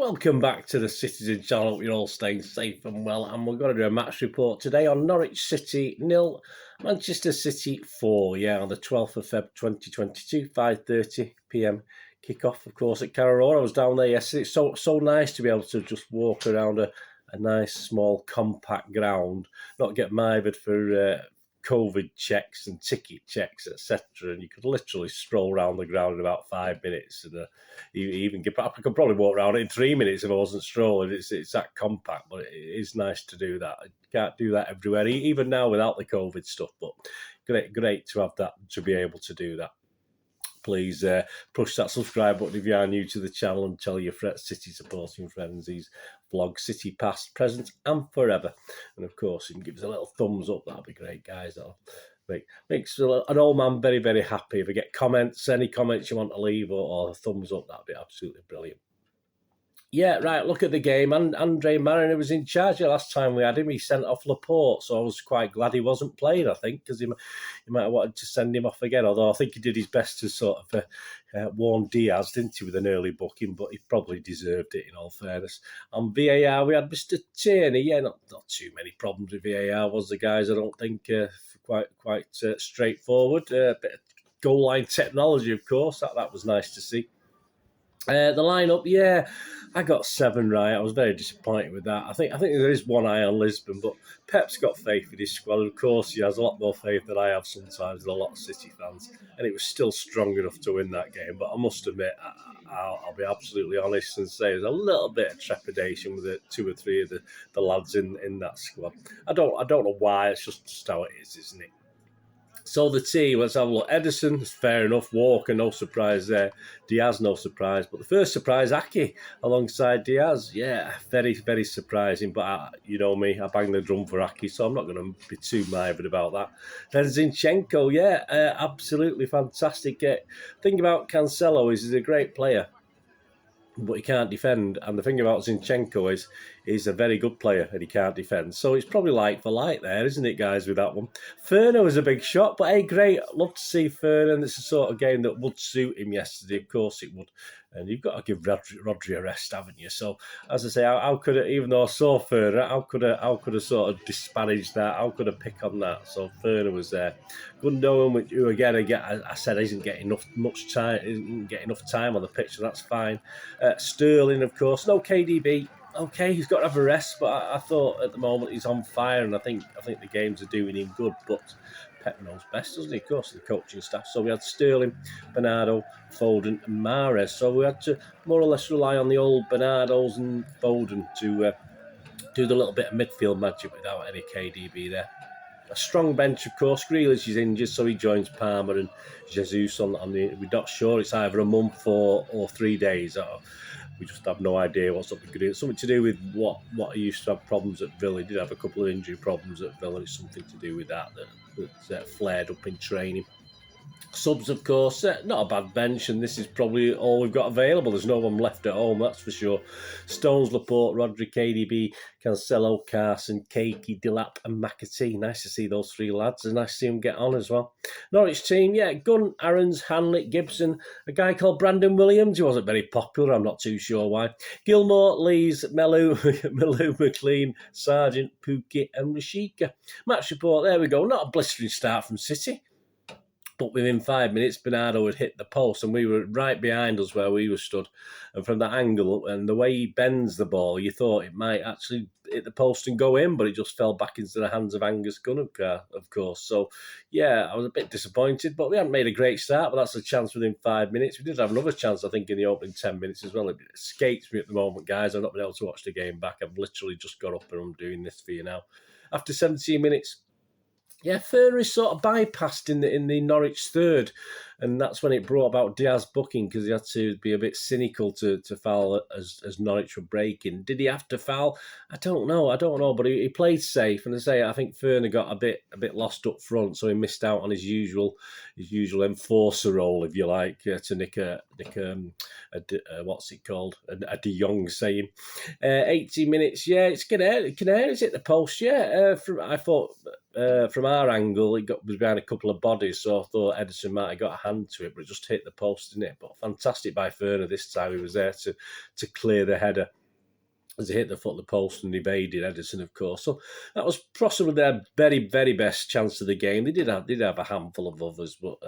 Welcome back to the Citizen channel. Hope you're all staying safe and well. And we're going to do a match report today on Norwich City 0, Manchester City 4. Yeah, on the 12th of Feb 2022, 5:30 p.m. kickoff, of course, at Canaries. I was down there yesterday. It's so nice to be able to just walk around a nice, small, compact ground, not get mithered for COVID checks and ticket checks, etc. And you could literally stroll around the ground in about 5 minutes, and even get up. I could probably walk around it in 3 minutes if I wasn't strolling. It's that compact, but it is nice to do that. You can't do that everywhere, even now without the COVID stuff. But great to have that, to be able to do that. Please push that subscribe button if you are new to the channel, and tell your City supporting friends these vlogs, City past, present and forever. And of course, you can give us a little thumbs up. That'll be great, guys. That'll makes an old man very, very happy. If I get comments, any comments you want to leave, or a thumbs up, that'd be absolutely brilliant. Yeah, right, look at the game. And Andre Mariner was in charge the last time we had him. He sent off Laporte, so I was quite glad he wasn't playing, I think, because he might have wanted to send him off again, although I think he did his best to sort of warn Diaz, didn't he, with an early booking, but he probably deserved it, in all fairness. On VAR, we had Mr. Tierney. Yeah, not too many problems with VAR, was the guys, I don't think, quite straightforward. Bit of goal line technology, of course, that was nice to see. The lineup, yeah, I got 7 right. I was very disappointed with that. I think there is one eye on Lisbon, but Pep's got faith in his squad. Of course, he has a lot more faith than I have sometimes with a lot of City fans, and it was still strong enough to win that game. But I must admit, I'll be absolutely honest and say there's a little bit of trepidation with the 2 or 3 of the lads in that squad. I don't know why. It's just how it is, isn't it? So the team, let's have a look. Ederson, fair enough. Walker, no surprise there. Diaz, no surprise. But the first surprise, Aki, alongside Diaz. Yeah, very, very surprising. But you know me, I bang the drum for Aki, so I'm not going to be too mired about that. Then Zinchenko, yeah, absolutely fantastic. Thing about Cancelo is he's a great player, but he can't defend. And the thing about Zinchenko is he's a very good player and he can't defend. So it's probably like for like there, isn't it, guys, with that one? Ferner was a big shot, but hey, great. Love to see Ferner. It's the sort of game that would suit him yesterday. Of course it would. And you've got to give Rodri a rest, haven't you? So, as I say, how could I, even though I saw Ferner, how could I sort of disparage that? How could I pick on that? So Ferner was there. Gundogan, who again, I said isn't getting enough time on the pitch, so that's fine. Sterling, of course, no KDB. Okay, he's got to have a rest, but I thought at the moment he's on fire, and I think the games are doing him good. But Pep knows best, doesn't he? Of course, the coaching staff. So we had Sterling, Bernardo, Foden, and Mahrez. So we had to more or less rely on the old Bernardos and Foden to do the little bit of midfield magic without any KDB there. A strong bench, of course. Grealish is injured, so he joins Palmer and Jesus on the. We're not sure. It's either a month or 3 days. We just have no idea what's up with Grealish. Something to do with what he used to have problems at Villa. He did have a couple of injury problems at Villa. It's something to do with that flared up in training. Subs, of course, not a bad bench, and this is probably all we've got available. There's no one left at home, that's for sure. Stones, Laporte, Rodri, KDB, Cancelo, Carson, Keiki, Delap and McAtee. Nice to see those 3 lads, and nice to see them get on as well. Norwich team, yeah, Gunn, Aarons, Hanley, Gibson, a guy called Brandon Williams. He wasn't very popular, I'm not too sure why. Gilmore, Lees, Melu, McLean, Sargent, Pukki and Rashika. Match report, there we go. Not a blistering start from City. But within 5 minutes, Bernardo had hit the post, and we were right behind us where we were stood. And from that angle, and the way he bends the ball, you thought it might actually hit the post and go in, but it just fell back into the hands of Angus Gunn, of course. So, yeah, I was a bit disappointed, but we hadn't made a great start, but that's a chance within 5 minutes. We did have another chance, I think, in the opening 10 minutes as well. It escapes me at the moment, guys. I've not been able to watch the game back. I've literally just got up and I'm doing this for you now. After 17 minutes, yeah, Ferner is sort of bypassed in the Norwich third, and that's when it brought about Diaz booking, because he had to be a bit cynical to foul as Norwich were breaking. Did he have to foul? I don't know, but he played safe, and I think Ferner got a bit lost up front, so he missed out on his usual enforcer role, if you like, to nick what's it called, a De Jong saying. 18 minutes, yeah, it's Canaries hit the post, yeah. I thought. From our angle, it was behind a couple of bodies, so I thought Ederson might have got a hand to it, but it just hit the post, didn't it? But fantastic by Ferner this time. He was there to clear the header. as he hit the foot of the post and evaded Edison, of course. So that was possibly their very, very best chance of the game. They did have a handful of others, but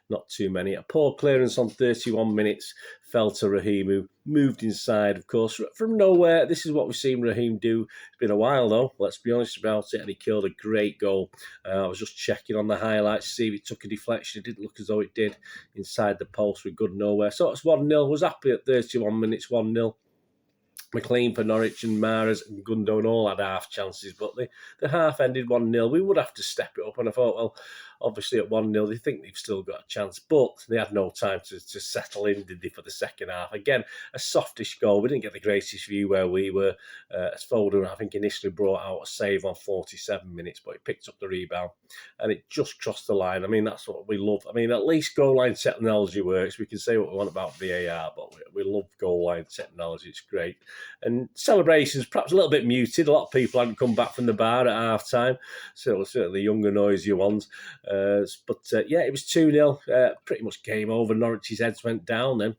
not too many. A poor clearance on 31 minutes fell to Raheem, who moved inside, of course, from nowhere. This is what we've seen Raheem do. It's been a while, though, let's be honest about it, and he killed a great goal. I was just checking on the highlights to see if it took a deflection. It didn't look as though it did inside the post with good nowhere. So it's 1-0. Was happy at 31 minutes, 1-0. McLean for Norwich and Mahrez and Gundogan all had half chances, but the half ended 1-0. We would have to step it up, and I thought, well, obviously at 1-0, they think they've still got a chance, but they had no time to settle in, did they, for the second half? Again, a softish goal. We didn't get the greatest view where we were. As Foden, I think, initially brought out a save on 47 minutes, but he picked up the rebound, and it just crossed the line. I mean, that's what we love. I mean, at least goal line technology works. We can say what we want about VAR, but we love goal line technology. It's great. And celebrations, perhaps a little bit muted. A lot of people hadn't come back from the bar at half time. Certainly younger, noisier ones. Yeah, it was 2-0. Pretty much game over. Norwich's heads went down then.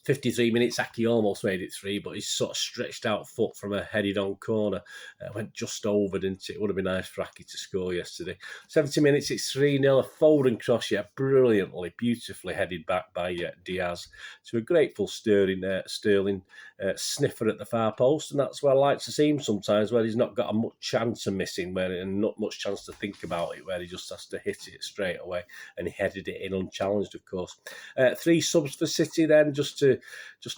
53 minutes, Aki almost made it 3, but he sort of stretched out foot from a headed-on corner. Went just over, didn't it? It would have been nice for Aki to score yesterday. 70 minutes, it's 3-0. A Foden cross, brilliantly, beautifully headed back by Diaz to a grateful Sterling sniffer at the far post, and that's where I like to see him sometimes, where he's not got a much chance of missing, and not much chance to think about it, where he just has to hit it straight away, and he headed it in unchallenged, of course. 3 subs for City then, just to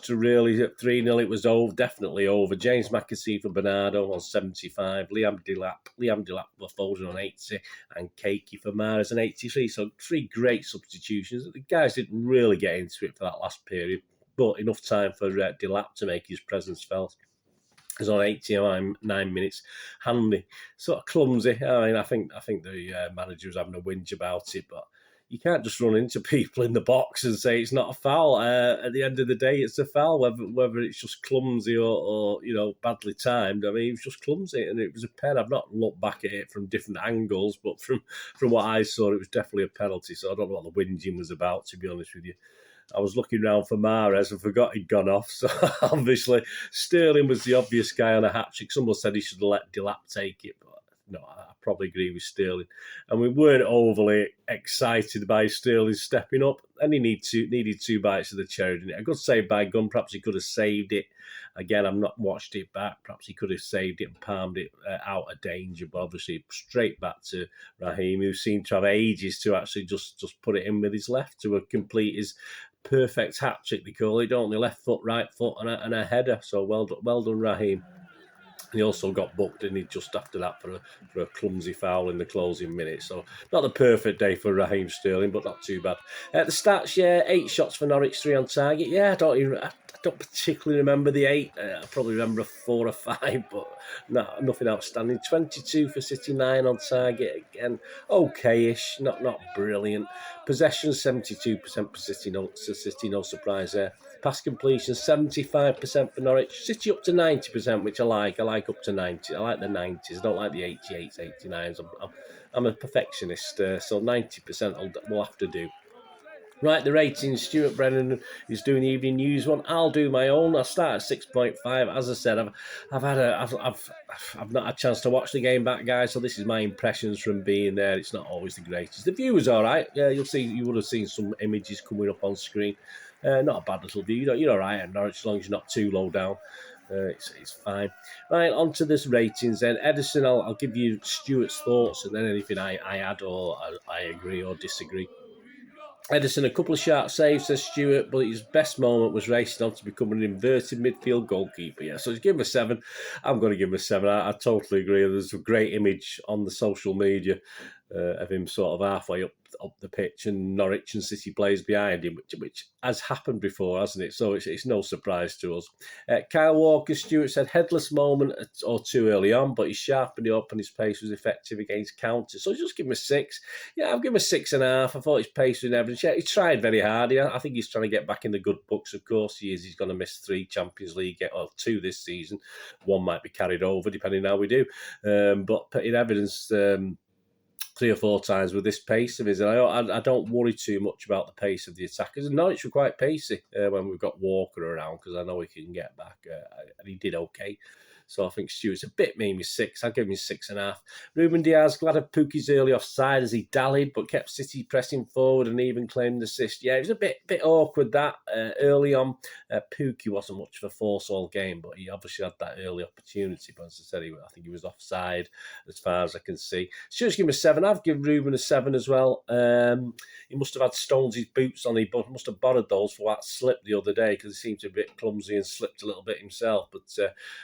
really, at 3-0 it was over, definitely over. James McAtee for Bernardo on 75, Liam Delap for Foden on 80, and Keiki for Mahrez on 83. So 3 great substitutions. The guys didn't really get into it for that last period, but enough time for Delap to make his presence felt. He was on 89 minutes. Handy, sort of clumsy. I mean, I think the manager was having a whinge about it, but you can't just run into people in the box and say it's not a foul. At the end of the day, it's a foul, whether it's just clumsy or badly timed. I mean, it was just clumsy, and it was a pen. I've not looked back at it from different angles, but from what I saw, it was definitely a penalty. So I don't know what the whinging was about, to be honest with you. I was looking around for Mahrez and forgot he'd gone off. So obviously, Sterling was the obvious guy on a hat-trick. Someone said he should have let Delap take it, but no, I probably agree with Sterling. And we weren't overly excited by Sterling stepping up, and he needed 2 bites of the cherry, didn't it? A good save by Gunn. Perhaps he could have saved it. Again, I've not watched it back. Perhaps he could have saved it and palmed it out of danger, but obviously straight back to Raheem, who seemed to have ages to actually just put it in with his left to complete his perfect hat-trick, they call it, don't they? Left foot, right foot, and a header. So well done, Raheem. He also got booked, didn't he, just after that for a clumsy foul in the closing minute. So not the perfect day for Raheem Sterling, but not too bad. The stats, 8 shots for Norwich, 3 on target. I don't particularly remember the 8. I probably remember a 4 or 5, but nothing outstanding. 22 for City, 9 on target. Again, okay-ish, not brilliant. Possession, 72% for City, no surprise there. Pass completion, 75% for Norwich. City up to 90%, which I like. I like up to 90. I like the 90s. I don't like the 88s, 89s. I'm a perfectionist, so 90% will have to do. Right, the ratings. Stuart Brennan is doing the evening news one. I'll do my own. I'll start at 6.5. As I said, I've not had a chance to watch the game back, guys. So this is my impressions from being there. It's not always the greatest. The view was all right. Yeah, you would have seen some images coming up on screen. Not a bad little view. You're all right at Norwich as long as you're not too low down. It's fine. Right, on to this ratings then. Edison, I'll give you Stuart's thoughts and then anything I add or I agree or disagree. Edison, a couple of sharp saves, says Stuart, but his best moment was racing on to become an inverted midfield goalkeeper. Yeah, so give him a 7. I'm going to give him a 7. I totally agree. There's a great image on the social media of him sort of halfway up the pitch and Norwich and City players behind him, which has happened before, hasn't it? So it's no surprise to us. Kyle Walker, Stewart said, headless moment or 2 early on, but he sharpened it up and his pace was effective against counters. So just give him a 6. Yeah, I'll give him a 6.5. I thought his pace was in evidence. Yeah, he tried very hard. Yeah, I think he's trying to get back in the good books. Of course he is. He's going to miss 3 Champions League, or 2 this season. 1 might be carried over, depending on how we do. But in evidence... 3 or 4 times with this pace of his. And I don't worry too much about the pace of the attackers. And Norwich were quite pacey when we've got Walker around, because I know he can get back, and he did okay. So I think Stuart's a bit mean with 6. I'll give him 6.5. Ruben Diaz, glad of Pukki's early offside as he dallied, but kept City pressing forward and even claimed the assist. Yeah, it was a bit awkward that early on. Pukki wasn't much of a force all game, but he obviously had that early opportunity. But as I said, I think he was offside as far as I can see. Stuart's given him a 7. I've given Ruben a 7 as well. He must have had Stones' boots on. He must have borrowed those for that slip the other day, because he seemed to be a bit clumsy and slipped a little bit himself. But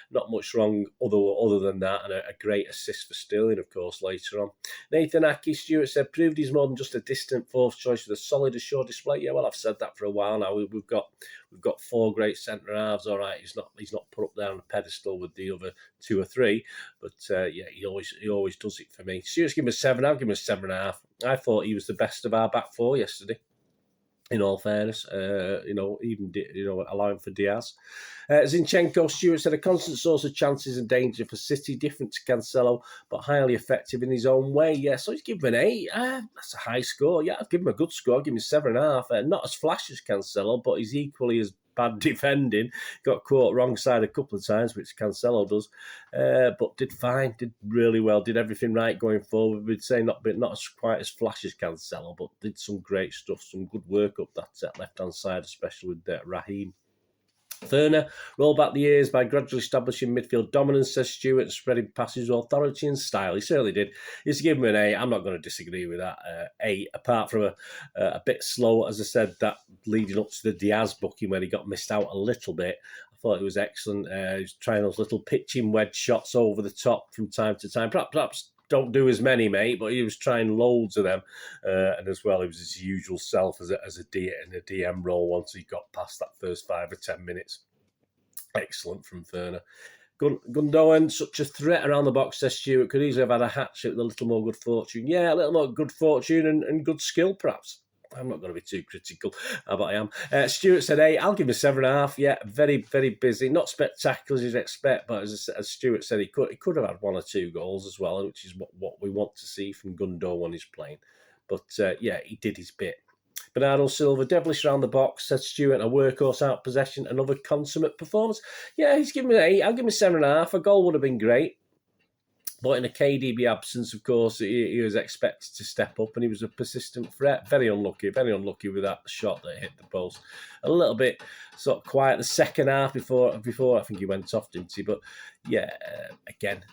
not much wrong other than that, and a great assist for Sterling, of course, later on. Nathan Aki, Stuart said, proved he's more than just a distant fourth choice with a solid, assured display. Yeah, well, I've said that for a while now. We've got 4 great centre halves. All right, he's not put up there on a pedestal with the other 2 or 3, but yeah, he always does it for me. Stuart's given him a 7. I'll give him a 7.5. I thought he was the best of our back 4 yesterday, in all fairness, even allowing for Diaz. Zinchenko, Stuart said, a constant source of chances and danger for City, different to Cancelo, but highly effective in his own way. Yeah, so he's given an 8. That's a high score. Yeah, I've given him a good score. I'll give him a 7.5. Not as flash as Cancelo, but he's equally as bad defending. Got caught wrong side a couple of times, which Cancelo does, but did fine, did really well, did everything right going forward. We'd say not as quite as flash as Cancelo, but did some great stuff, some good work up that left-hand side, especially with Raheem. Werner rolled back the years by gradually establishing midfield dominance, says Stuart, and spreading passes with authority and style. He certainly did. He's given him an 8. I'm not going to disagree with that. 8, apart from a bit slow, as I said, that leading up to the Diaz booking where he got missed out a little bit. I thought it was excellent. He was trying those little pitching wedge shots over the top from time to time. Perhaps don't do as many, mate, but he was trying loads of them. And as well, he was his usual self as a DM role once he got past that first 5 or 10 minutes. Excellent from Werner. Gundogan, such a threat around the box, says Stuart. Could easily have had a hat-trick with a little more good fortune. Yeah, a little more good fortune and good skill, perhaps. I'm not going to be too critical, but I am. Stuart said 8. I'll give him a 7.5. Yeah, very, very busy. Not spectacular as you'd expect, but as Stuart said, he could have had 1 or 2 goals as well, which is what we want to see from Gundogan when he's playing. But yeah, he did his bit. Bernardo Silva, devilish around the box, said Stuart, a workhorse out possession, another consummate performance. Yeah, he's given me an 8. I'll give him a 7.5. A goal would have been great. But in a KDB absence, of course, he was expected to step up, and he was a persistent threat. Very unlucky with that shot that hit the post. A little bit sort of quiet the second half before I think he went off, didn't he? But yeah, again,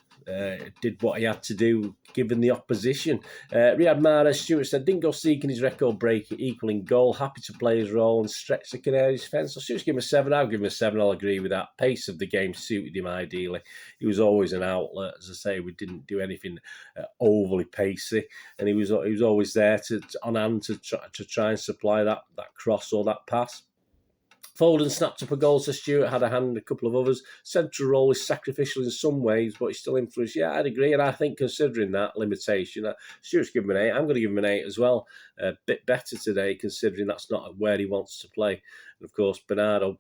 did what he had to do given the opposition. Riyad Mahrez, Stuart said, didn't go seeking his record break, equaling goal, happy to play his role and stretch the Canaries' defence. So Stuart's given him a 7. I'll give him a 7. I'll agree with that. Pace of the game suited him ideally. He was always an outlet. As I say, we didn't do anything overly pacey, and he was always there on hand to try and supply that cross or that pass. Foden snapped up a goal, says Stuart, had a hand, a couple of others. Central role is sacrificial in some ways, but he's still influenced. Yeah, I'd agree, and I think considering that limitation, Stuart's given him an 8. I'm going to give him an 8 as well. A bit better today, considering that's not where he wants to play. And of course, Bernardo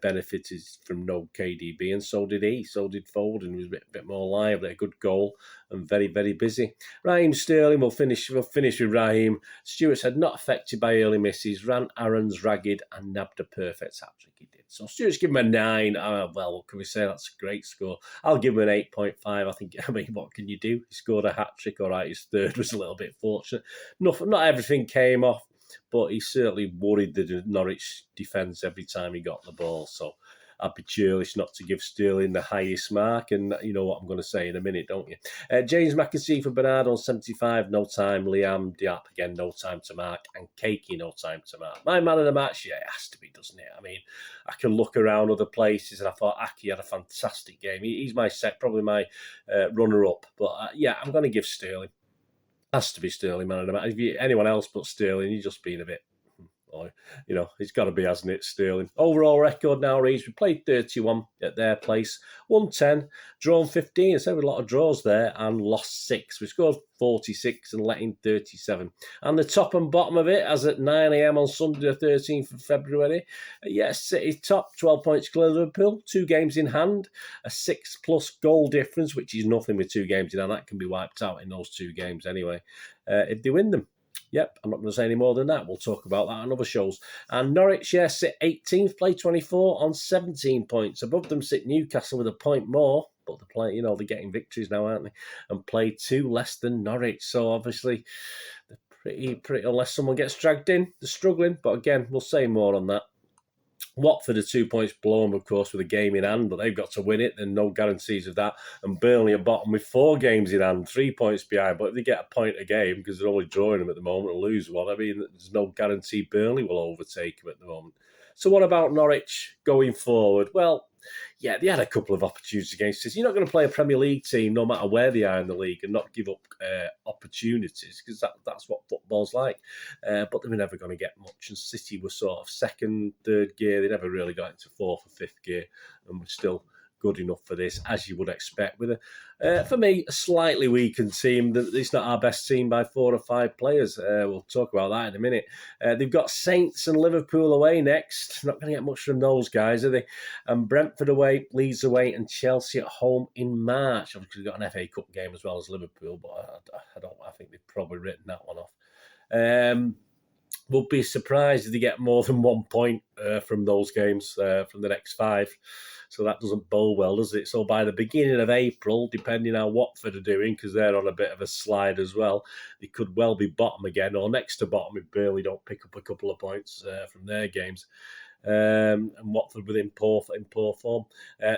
benefited from no KDB, and so did he. So did Foden. He was a bit more lively, a good goal, and very, very busy. Raheem Sterling, we'll finish with Raheem. Stuart said, not affected by early misses, ran errands ragged, and nabbed a perfect hat-trick. He did. So Stuart's given him a 9. Well, what can we say? That's a great score. I'll give him an 8.5. I mean, what can you do? He scored a hat-trick. All right, his third was a little bit fortunate. Not everything came off, but he certainly worried the Norwich defence every time he got the ball. So I'd be churlish not to give Sterling the highest mark. And you know what I'm going to say in a minute, don't you? James McAtee for Bernardo, 75, no time. Liam Diop, again, no time to mark. And Keiki, no time to mark. My man of the match, yeah, it has to be, doesn't it? I mean, I can look around other places, and I thought Aki had a fantastic game. He's probably my runner-up. But yeah, I'm going to give Sterling. Has to be Sterling, man of the match. If anyone else but Sterling, you're just being a bit Or, it's got to be, hasn't it, Sterling? Overall record now reads, we played 31 at their place, won 10, drawn 15. So a lot of draws there and lost 6. We scored 46 and let in 37. And the top and bottom of it, as at 9 a.m. on Sunday the 13th of February, yes, City top, 12 points clear of Liverpool, 2 games in hand, a 6+ goal difference, which is nothing with 2 games in hand. That can be wiped out in those 2 games anyway, if they win them. Yep, I'm not going to say any more than that. We'll talk about that on other shows. And Norwich, yes, sit 18th, play 24 on 17 points. Above them sit Newcastle with a point more, but they're playing, they're getting victories now, aren't they? And play 2 less than Norwich. So obviously, they're pretty, unless someone gets dragged in, they're struggling. But again, we'll say more on that. Watford are 2 points below them, of course, with a game in hand, but they've got to win it. Then no guarantees of that. And Burnley are bottom with 4 games in hand, 3 points behind. But if they get a point a game, because they're only drawing them at the moment, and lose one, I mean, there's no guarantee Burnley will overtake them at the moment. So what about Norwich going forward? Well, yeah, they had a couple of opportunities against us. You're not going to play a Premier League team, no matter where they are in the league, and not give up opportunities, because that's what football's like. But they were never going to get much. And City were sort of 2nd, 3rd gear. They never really got into 4th or 5th gear, and were still good enough for this, as you would expect. With for me, a slightly weakened team. It's not our best team by 4 or 5 players. We'll talk about that in a minute. They've got Saints and Liverpool away next. Not going to get much from those guys, are they? And Brentford away, Leeds away, and Chelsea at home in March. Obviously, they've got an FA Cup game as well as Liverpool, but I think they've probably written that one off. We'll be surprised if they get more than 1 point from those games, from the next 5. So that doesn't bode well, does it? So by the beginning of April, depending on how Watford are doing, because they're on a bit of a slide as well, they could well be bottom again, or next to bottom if Burnley don't pick up a couple of points from their games. And Watford in poor form.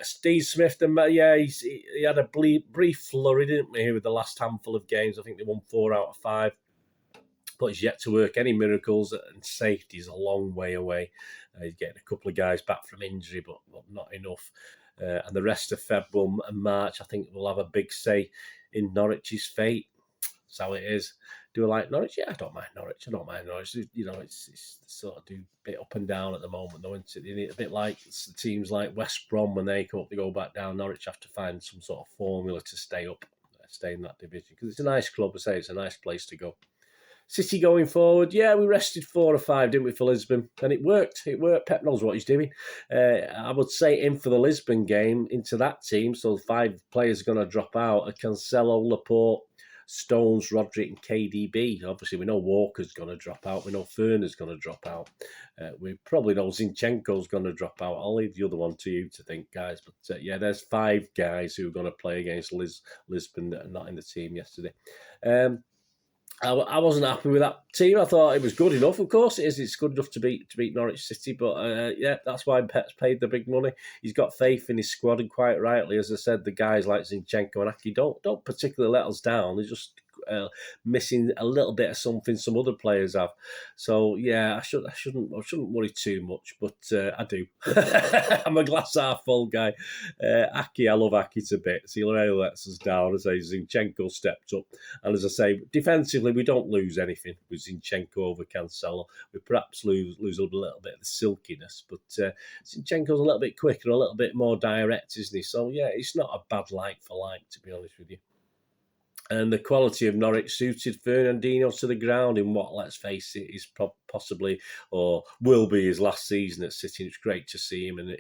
Steve Smith, he had a brief flurry, didn't he, with the last handful of games. I think they won 4 out of 5. But he's yet to work any miracles, and safety is a long way away. He's getting a couple of guys back from injury, but not enough. And the rest of February and March, I think, will have a big say in Norwich's fate. That's how it is. Do I like Norwich? Yeah, I don't mind Norwich. It's sort of do a bit up and down at the moment, though, isn't it? A bit like teams like West Brom, when they come up, they go back down. Norwich have to find some sort of formula to stay up, stay in that division, because it's a nice club. I say it's a nice place to go. City going forward, yeah, we rested 4 or 5, didn't we, for Lisbon? And it worked. Pep knows what he's doing. I would say in for the Lisbon game, into that team, so 5 players are going to drop out, are Cancelo, Laporte, Stones, Roderick and KDB. Obviously, we know Walker's going to drop out. We know Ferner's going to drop out. We probably know Zinchenko's going to drop out. I'll leave the other one to you to think, guys. But there's 5 guys who are going to play against Lisbon that are not in the team yesterday. I wasn't happy with that team. I thought it was good enough. Of course it is. It's good enough to beat Norwich City. But that's why Pep's paid the big money. He's got faith in his squad, and quite rightly, as I said, the guys like Zinchenko and Aki don't particularly let us down. They're just missing a little bit of something some other players have. So I shouldn't worry too much, but I do. I'm a glass half full guy. Aki, I love Aki to bits. He rarely lets us down. As I say, Zinchenko stepped up, and as I say, defensively we don't lose anything with Zinchenko over Cancelo. We perhaps lose a little bit of the silkiness, but Zinchenko's a little bit quicker, a little bit more direct, isn't he? So it's not a bad like for like, to be honest with you. And the quality of Norwich suited Fernandinho to the ground in what, let's face it, is possibly or will be his last season at City. It's great to see him and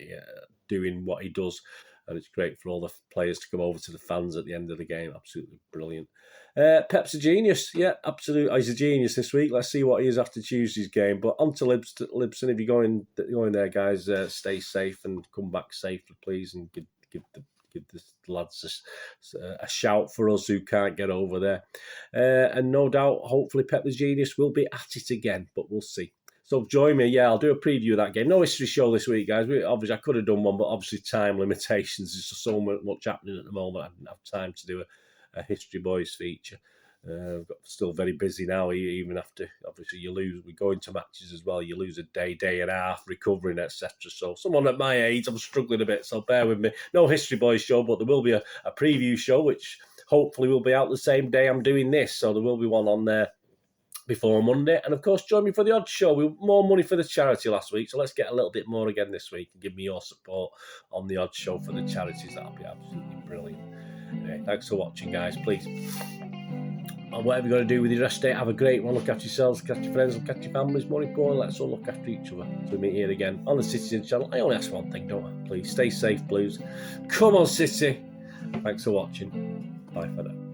doing what he does. And it's great for all the players to come over to the fans at the end of the game. Absolutely brilliant. Pep's a genius. Yeah, absolutely. He's a genius this week. Let's see what he is after Tuesday's game. But on to Libson. If you're going there, guys, stay safe and come back safely, please, and give the lads a shout for us who can't get over there. And no doubt, hopefully, Pep the Genius will be at it again, but we'll see. So join me. I'll do a preview of that game. No history show this week, guys. Obviously, I could have done one, but obviously time limitations. There's just so much happening at the moment. I didn't have time to do a History Boys feature. Still very busy now, even after, obviously, you lose. We go into matches as well. You lose a day and a half recovering, etc. So someone at my age, I'm struggling a bit, so bear with me. No History Boys show, but there will be a preview show, which hopefully will be out the same day I'm doing this. So there will be one on there before Monday. And of course, join me for the Odds Show. We had more money for the charity last week, so let's get a little bit more again this week and give me your support on the Odds Show for the charities. That'll be absolutely brilliant. Anyway, thanks for watching, guys. Please, and whatever you're going to do with your rest day, have a great one. Look after yourselves, look after your friends, look after your families. More important, let's all look after each other. So we meet here again on the Citizen channel. I only ask one thing, don't I? Please stay safe, Blues. Come on, City. Thanks for watching. Bye for now.